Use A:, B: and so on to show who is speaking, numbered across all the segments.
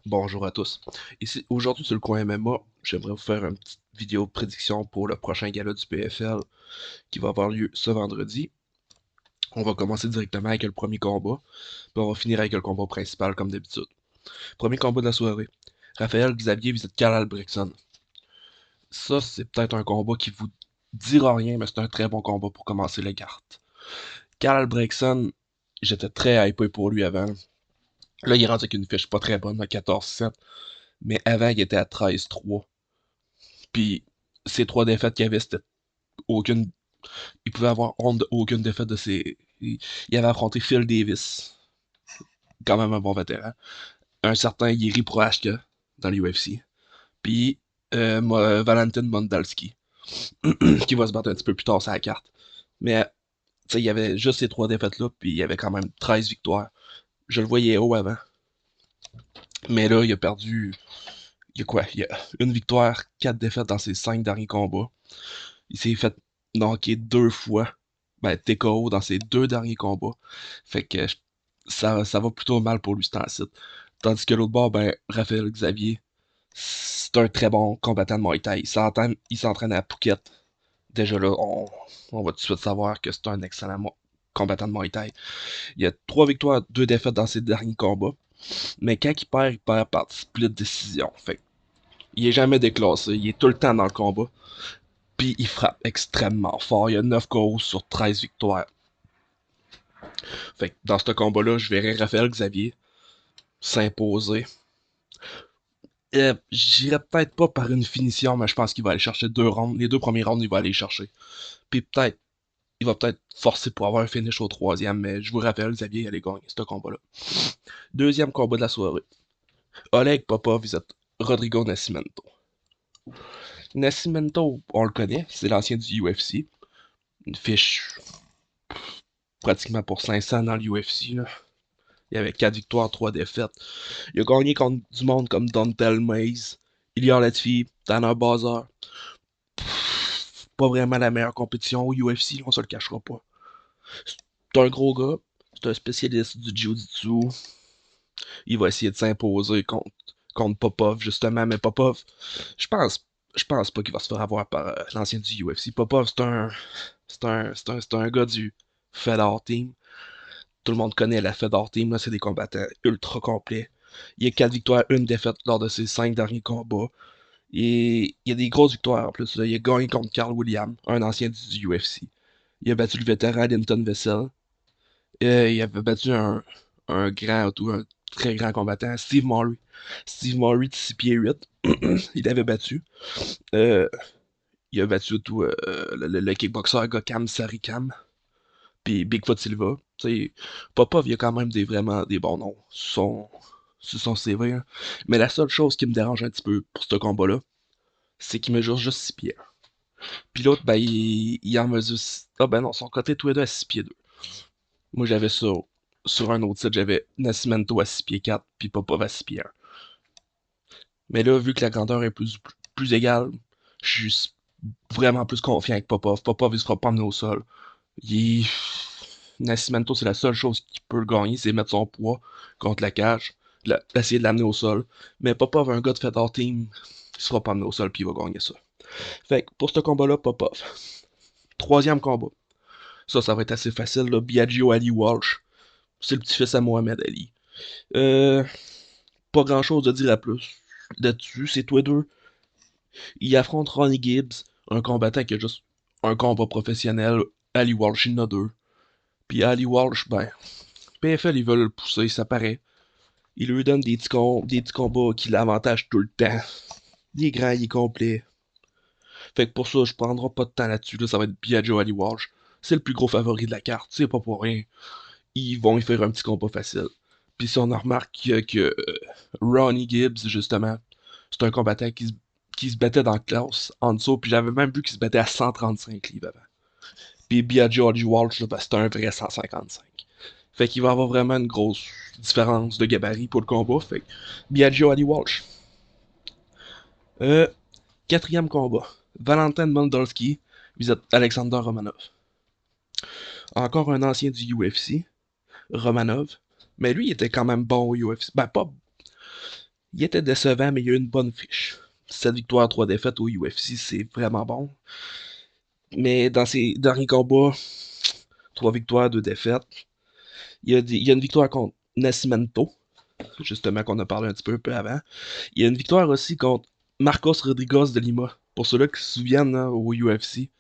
A: Bonjour à tous. Ici, aujourd'hui sur le coin MMA, j'aimerais vous faire une petite vidéo de prédiction pour le prochain gala du PFL qui va avoir lieu ce vendredi. On va commencer directement avec le premier combat, puis on va finir avec le combat principal comme d'habitude. Premier combat de la soirée. Raphaël Xavier visite Karl Albrechtson. Ça, c'est peut-être un combat qui vous dira rien, mais c'est un très bon combat pour commencer les cartes. Karl Albrechtson, j'étais très hypé pour lui avant. Là, il est rendu avec une fiche pas très bonne, à 14-7, mais avant, il était à 13-3. Puis ces trois défaites qu'il y avait, c'était aucune. Il pouvait avoir honte de aucune défaite de ses. Il avait affronté Phil Davis, quand même un bon vétéran. Un certain Yuri Prohashka dans l'UFC. Puis Valentin Mondalski, qui va se battre un petit peu plus tard sur la carte. Mais tu sais, il y avait juste ces trois défaites-là, puis il y avait quand même 13 victoires. Je le voyais haut avant. Mais là, il a perdu. Il y a quoi? Il y a une victoire, quatre défaites dans ses cinq derniers combats. Il s'est fait knocker deux fois. Ben, TKO dans ses deux derniers combats. Fait que ça va plutôt mal pour lui, ce temps-ci. Tandis que l'autre bord, ben, Raphaël Xavier, c'est un très bon combattant de Muay Thai. Il s'entraîne à Phuket. Déjà là, on va tout de suite savoir que c'est un excellent combattant de Muay Thai. Il a trois victoires, deux défaites dans ses derniers combats. Mais quand il perd par split décision. Fait que il est jamais déclassé. Il est tout le temps dans le combat. Puis il frappe extrêmement fort. Il y a 9 KO sur 13 victoires. Fait que dans ce combat-là, je verrais Raphaël Xavier s'imposer. J'irais peut-être pas par une finition, mais je pense qu'il va aller chercher deux rounds. Les deux premiers rounds, il va aller chercher. Puis peut-être, il va peut-être forcer pour avoir un finish au troisième, mais je vous rappelle, Xavier allait gagner ce combat-là. Deuxième combat de la soirée. Oleg Popov visite Rodrigo Nascimento. Nascimento, on le connaît, c'est l'ancien du UFC. Une fiche pratiquement pour 500 dans l'UFC. Il y avait 4 victoires, 3 défaites. Il a gagné contre du monde comme Dontel Mays, Ilir Latfi, Tanner Bazar. Pas vraiment la meilleure compétition au UFC, on se le cachera pas. C'est un gros gars, c'est un spécialiste du Jiu-Jitsu. Il va essayer de s'imposer contre Popov, justement, mais Popov, je pense, je pense pas qu'il va se faire avoir par l'ancien du UFC. Popov, c'est un gars du Fedor Team. Tout le monde connaît la Fedor Team, là, c'est des combattants ultra complets. Il y a 4 victoires, une défaite lors de ses 5 derniers combats. Et il y a des grosses victoires en plus. Là. Il a gagné contre Carl Williams, un ancien du UFC. Il a battu le vétéran Linton Vessel. Il avait battu un grand, un très grand combattant, Steve Murray. Steve Murray de 6 pieds 8. Il l'avait battu. Euh, il a battu tout le kickboxer Gokam Sarikam. Puis Bigfoot Silva. T'sais, Popov, il y a quand même vraiment des bons noms sur son CV. Hein. Mais la seule chose qui me dérange un petit peu pour ce combat-là, c'est qu'il mesure juste 6 pieds. Puis l'autre, ben, il en mesure. Ah ben non, son côté tous les deux à 6 pieds 2. Moi, j'avais ça sur un autre site, j'avais Nascimento à 6 pieds 4, puis Popov à 6 pieds 1. Mais là, vu que la grandeur est plus égale, je suis vraiment plus confiant avec Popov. Popov, il se fera pas emmener au sol. Il... Nascimento, c'est la seule chose qui peut le gagner, c'est mettre son poids contre la cage, essayer de l'amener au sol. Mais Popov, un gars de Fedor Team, il sera pas amené au sol puis il va gagner ça. Fait que pour ce combat-là, Popov. Troisième combat. Ça va être assez facile, là. Biagio Ali Walsh. C'est le petit-fils à Mohamed Ali. Euh, Pas grand-chose de dire à plus là-dessus. C'est tous les deux. Ils affrontent Ronnie Gibbs, un combattant qui a juste un combat professionnel. Ali Walsh, il en a deux. Puis Ali Walsh, ben, PFL, ils veulent le pousser, ça paraît. Ils lui donnent des petits combats qui l'avantagent tout le temps. Il est grand, il est complet. Fait que pour ça, je prendrai pas de temps là-dessus. Là, ça va être Biagio Ali Walsh. C'est le plus gros favori de la carte, c'est pas pour rien. Ils vont y faire un petit combat facile. Puis si on en remarque que Ronnie Gibbs, justement, c'est un combattant qui se battait dans la classe en dessous, puis j'avais même vu qu'il se battait à 135 livres avant. Puis Biagio Ali Walsh, là, ben, c'était un vrai 155. Fait qu'il va y avoir vraiment une grosse différence de gabarit pour le combat. Fait que Biagio Ali Walsh. Euh, Quatrième combat. Valentin Moldovski visite Alexander Romanov. Encore un ancien du UFC, Romanov. Mais lui, il était quand même bon au UFC. Ben, pas. Il était décevant, mais il a eu une bonne fiche. 7 victoires, 3 défaites au UFC, c'est vraiment bon. Mais dans ses derniers combats, 3 victoires, 2 défaites. Il y a une victoire contre Nascimento, justement, qu'on a parlé un petit peu avant. Il y a une victoire aussi contre Marcos Rodriguez de Lima. Pour ceux-là qui se souviennent hein, au UFC,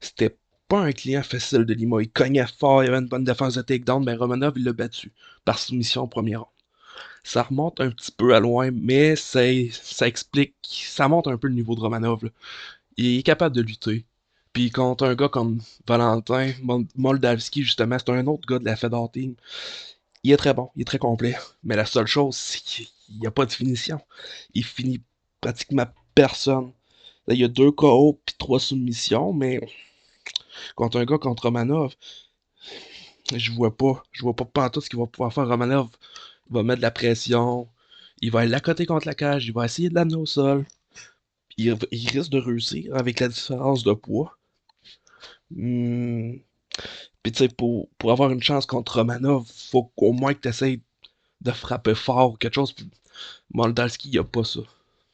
A: c'était pas un client facile de Lima. Il cognait fort, il avait une bonne défense de takedown, mais Romanov, il l'a battu par soumission au premier round. Ça remonte un petit peu à loin, mais ça explique, ça monte un peu le niveau de Romanov. Là. Il est capable de lutter. Puis contre un gars comme Valentin Moldavski, justement, c'est un autre gars de la Fedor Team. Il est très bon, il est très complet. Mais la seule chose, c'est qu'il n'y a pas de finition. Il finit pratiquement personne. Là, il y a 2 KO puis 3 soumissions, mais contre un gars contre Romanov, je vois pas pantoute ce qu'il va pouvoir faire. Romanov va mettre de la pression, il va l'accoter contre la cage, il va essayer de l'amener au sol. Il risque de réussir avec la différence de poids. Hmm. Puis tu sais, pour avoir une chance contre Romanov, faut qu'au moins que tu essaies de frapper fort ou quelque chose. Puis Moldavski, il a pas ça.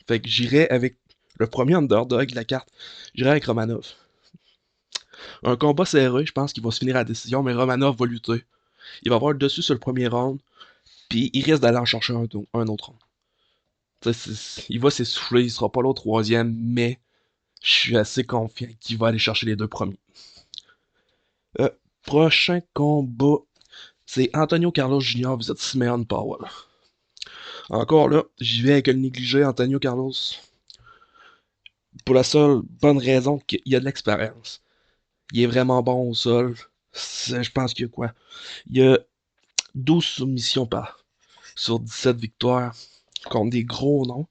A: Fait que j'irai avec le premier underdog de la carte. J'irai avec Romanov. Un combat serré, je pense qu'il va se finir à la décision, mais Romanov va lutter. Il va avoir le dessus sur le premier round, puis il risque d'aller en chercher un autre round. Il va s'essouffler, il sera pas là au troisième, mais je suis assez confiant qu'il va aller chercher les 2 premiers. Euh, Prochain combat, c'est Antonio Carlos Jr. visite Simeon Powell. Encore là, j'y vais avec le négligé Antonio Carlos. Pour la seule bonne raison qu'il a de l'expérience. Il est vraiment bon au sol. Je pense qu'il y a quoi? Il y a 12 soumissions sur 17 victoires contre des gros noms.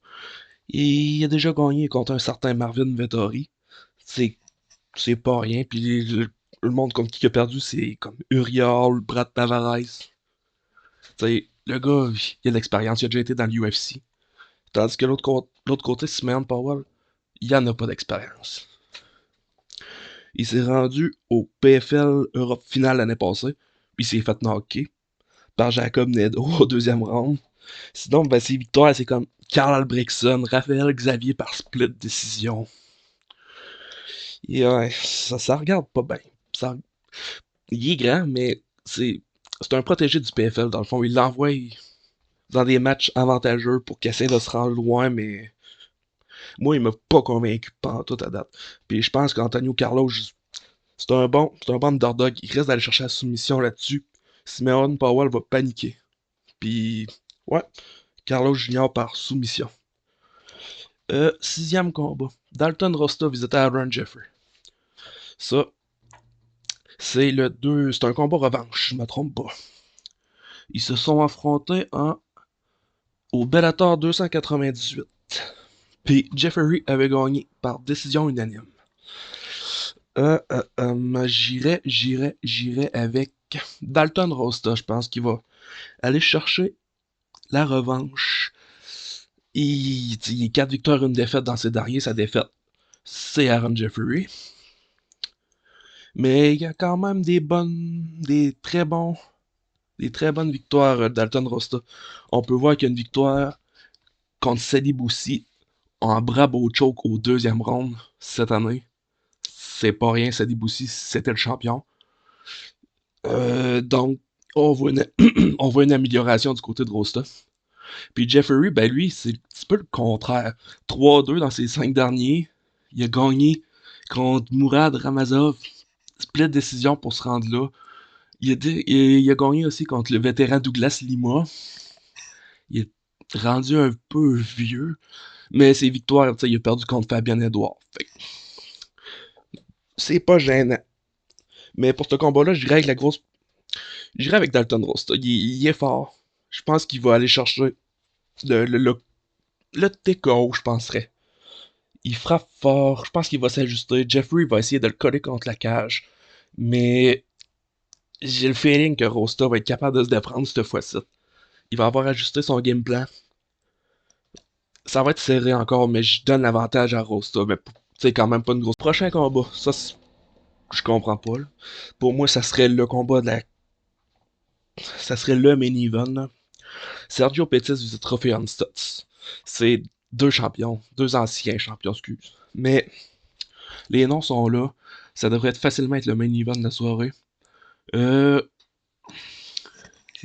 A: Et il a déjà gagné contre un certain Marvin Vettori. C'est c'est pas rien. Puis le monde contre qui il a perdu, c'est comme Uriel, Brad Tavares. T'sais, le gars, il a de l'expérience, il a déjà été dans l'UFC. Tandis que l'autre côté, Simeon Powell, il en a pas d'expérience. Il s'est rendu au PFL Europe Finale l'année passée, puis il s'est fait knocker par Jacob Nedo au deuxième round. Sinon, ben, ses victoires, c'est comme Karl Albrechtson, Raphaël Xavier par split décision. Et ouais, ça regarde pas bien. Ça, il est grand, mais c'est un protégé du PFL, dans le fond. Il l'envoie dans des matchs avantageux pour qu'il essaie de se rendre loin, mais moi, il m'a pas convaincu tout à date. Puis je pense qu'Antonio Carlos, c'est un bon underdog. Il risque d'aller chercher la soumission là-dessus. Simeon Powell va paniquer. Puis, ouais, Carlos Junior par soumission. Sixième combat. Dalton Rosta visitait Aaron Jeffrey. Ça, c'est un combat revanche, je me trompe pas. Ils se sont affrontés au Bellator 298. Puis Jeffrey avait gagné par décision unanime. J'irais avec Dalton Rosta. Je pense qu'il va aller chercher la revanche. Il est 4 victoires, une défaite dans ses derniers. Sa défaite, c'est Aaron Jeffrey. Mais il y a quand même des très bonnes victoires d'Alton Rosta. On peut voir qu'il y a une victoire contre Sadie Boussi en brabo choke au deuxième round cette année. C'est pas rien, Sadie Boussi, c'était le champion. Donc, on voit, une... on voit une amélioration du côté de Rosta. Puis Jeffrey, ben lui, c'est un petit peu le contraire. 3-2 dans ses 5 derniers. Il a gagné contre Mourad Ramazov. Split décision pour se rendre là. Il a gagné aussi contre le vétéran Douglas Lima. Il est rendu un peu vieux. Mais ses victoires, il a perdu contre Fabien Edouard. C'est pas gênant. Mais pour ce combat-là, j'irais avec Dalton Rosta. Il est fort. Je pense qu'il va aller chercher le TKO, je penserais. Il frappe fort. Je pense qu'il va s'ajuster. Jeffrey va essayer de le coller contre la cage. Mais j'ai le feeling que Rosta va être capable de se défendre cette fois-ci. Il va avoir ajusté son game plan. Ça va être serré encore, mais je donne l'avantage à Rosta. Mais c'est quand même pas une grosse. Prochain combat, ça, je comprends pas. Là. Pour moi, ça serait le combat de la. Ça serait le main event. Là. Sergio Pettis visite Rafael Stutz. C'est deux champions, deux anciens champions, excuse. Mais les noms sont là. Ça devrait facilement être le main event de la soirée. Euh,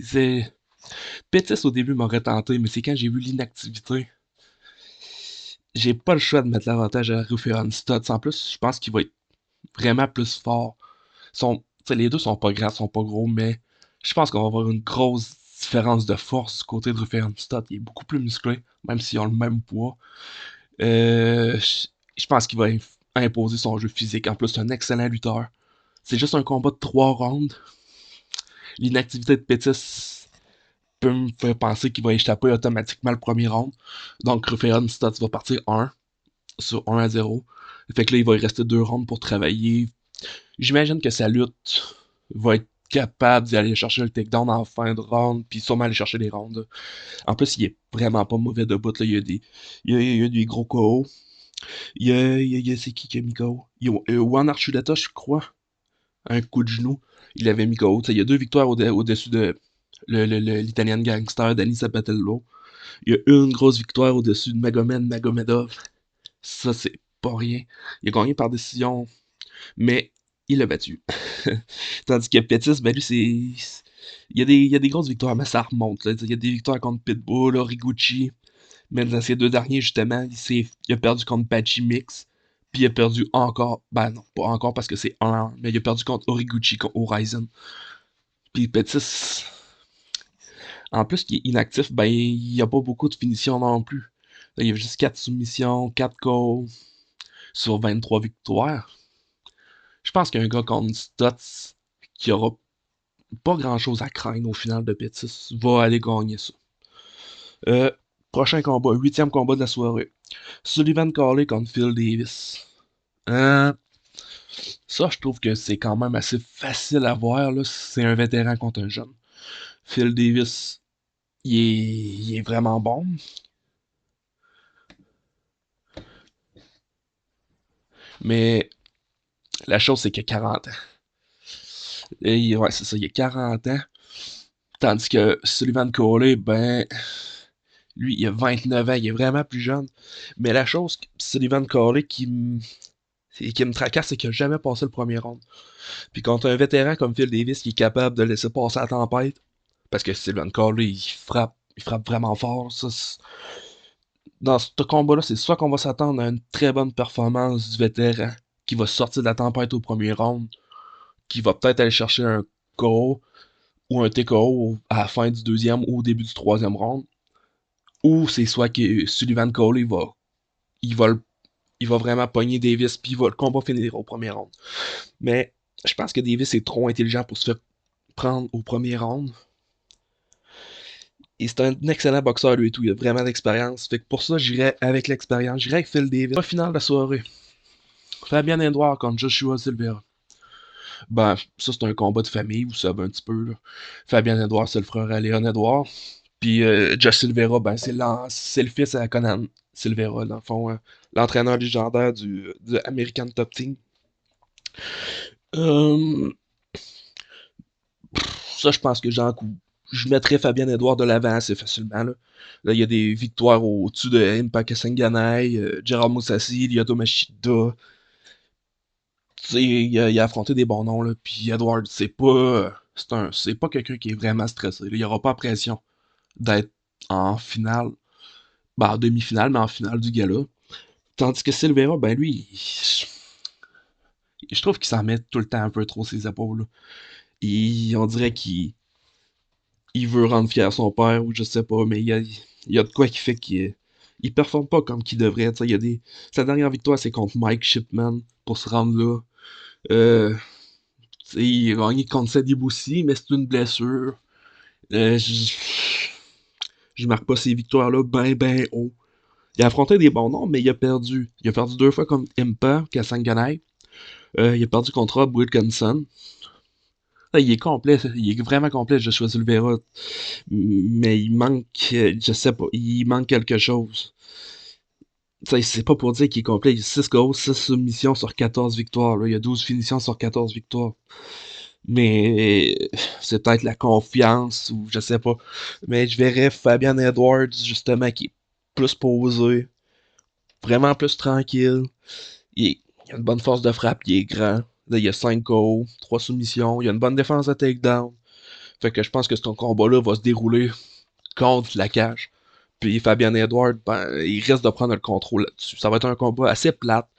A: c'est... Pétis au début m'aurait tenté, mais c'est quand j'ai vu l'inactivité. J'ai pas le choix de mettre l'avantage à Ruffian Stutz. En plus, je pense qu'il va être vraiment plus fort. Les deux sont pas grands, sont pas gros, mais je pense qu'on va avoir une grosse différence de force du côté de Ruffian Stutz. Il est beaucoup plus musclé, même s'ils ont le même poids. Je pense qu'il va imposer son jeu physique. En plus, c'est un excellent lutteur. C'est juste un combat de 3 rounds. L'inactivité de Pétis peut me faire penser qu'il va échapper automatiquement le premier round. Donc, Ruffian Stutz va partir 1 sur 1-0. Fait que là, il va y rester 2 rounds pour travailler. J'imagine que sa lutte va être capable d'aller chercher le takedown en fin de round, puis sûrement aller chercher les rounds. En plus, il est vraiment pas mauvais de bout. Là. Il y a des gros KO. C'est qui a mis KO? Juan Archuleta, je crois. Un coup de genou. Il avait mis KO. Il y a 2 victoires au-dessus de l'Italien gangster Danny Zapatello. Il y a une grosse victoire au-dessus de Magomedov. Ça, c'est pas rien. Il a gagné par décision, mais il l'a battu. Tandis que Pettis, ben lui, c'est. Il y a des grosses victoires, mais ça remonte. Là. Il y a des victoires contre Pitbull, Origuchi. Mais dans ces 2 derniers, justement, il a perdu contre Patchy Mix. Puis il a perdu encore. Ben non, pas encore parce que c'est 1-1. Mais il a perdu contre Origuchi, contre Horizon. Puis Pettis, en plus qu'il est inactif, ben il n'y a pas beaucoup de finitions non plus. Là, il y a juste 4 soumissions, 4 calls sur 23 victoires. Je pense qu'un gars comme Stutz, qui aura pas grand chose à craindre au final de Pettis, va aller gagner ça. Euh, Prochain combat, 8e combat de la soirée. Sullivan Carley contre Phil Davis. Euh, Ça, je trouve que c'est quand même assez facile à voir. Là. C'est un vétéran contre un jeune. Phil Davis, il est vraiment bon. Mais la chose, c'est qu'il a 40 ans. Ouais, c'est ça, il a 40 ans. Tandis que Sullivan Carley, ben, lui, il a 29 ans, il est vraiment plus jeune. Mais la chose, Sullivan Carley qui me tracasse, c'est qu'il n'a jamais passé le premier round. Puis contre un vétéran comme Phil Davis qui est capable de laisser passer la tempête, parce que Sullivan Carley, il frappe vraiment fort. Dans ce combat-là, c'est soit qu'on va s'attendre à une très bonne performance du vétéran qui va sortir de la tempête au premier round, qui va peut-être aller chercher un KO ou un TKO à la fin du deuxième ou au début du troisième round, ou c'est soit que Sullivan Carley il va, il va vraiment pogner Davis, puis le combat finir au premier round. Mais je pense que Davis est trop intelligent pour se faire prendre au premier round. Et c'est un excellent boxeur, lui et tout. Il a vraiment d'expérience. Fait que pour ça, j'irais avec l'expérience. J'irais avec Phil Davis. Pas finale de la soirée. Fabien Edouard contre Joshua Silveira. Ben, ça, c'est un combat de famille, vous savez un petit peu, là. Fabien Edouard, c'est le frère à Léon Edouard. Puis Josh Silveira, ben, c'est le fils à Conan Silveira, dans le fond. L'entraîneur légendaire du American Top Team. Euh, Ça, je pense que je mettrais Fabien Edouard de l'avant assez facilement. Là, il y a des victoires au-dessus de Mpaka Senganay, Gerard Moussassi, Lyoto Machida. Tu sais, il a affronté des bons noms, là. Puis Edward, c'est pas quelqu'un qui est vraiment stressé. Là. Il aura pas la pression d'être en finale, ben, en demi-finale, mais en finale du gala. Tandis que Silveira, ben lui, je trouve qu'il s'en met tout le temps un peu trop ses épaules. Là. On dirait qu'il veut rendre fier son père, ou je sais pas, mais il y a de quoi qui fait il performe pas comme qu'il devrait. Tu sais, sa dernière victoire, c'est contre Mike Shipman pour se rendre là. Euh, Tu sais, il a gagné contre Sadie Boussi, mais c'est une blessure. Euh, je je marque pas ces victoires-là ben haut. Il a affronté des bons noms, mais il a perdu. Il a perdu 2 fois contre Impa, Kassanganai. Il a perdu contre Rob Wilkinson. Là, il est complet, il est vraiment complet, Joshua Silveira. Mais il manque, je sais pas, il manque quelque chose. Tu sais, c'est pas pour dire qu'il est complet. Il y a 6 goals, 6 submissions sur 14 victoires. Là. Il y a 12 finitions sur 14 victoires. Mais c'est peut-être la confiance ou je sais pas. Mais je verrais Fabian Edwards, justement, qui est plus posé, vraiment plus tranquille. Il a une bonne force de frappe, il est grand. Là, il a 5 KO, 3 soumissions, il a une bonne défense de takedown. Fait que je pense que ce combat-là va se dérouler contre la cage. Puis Fabian Edward, ben, il risque de prendre le contrôle là-dessus. Ça va être un combat assez plate.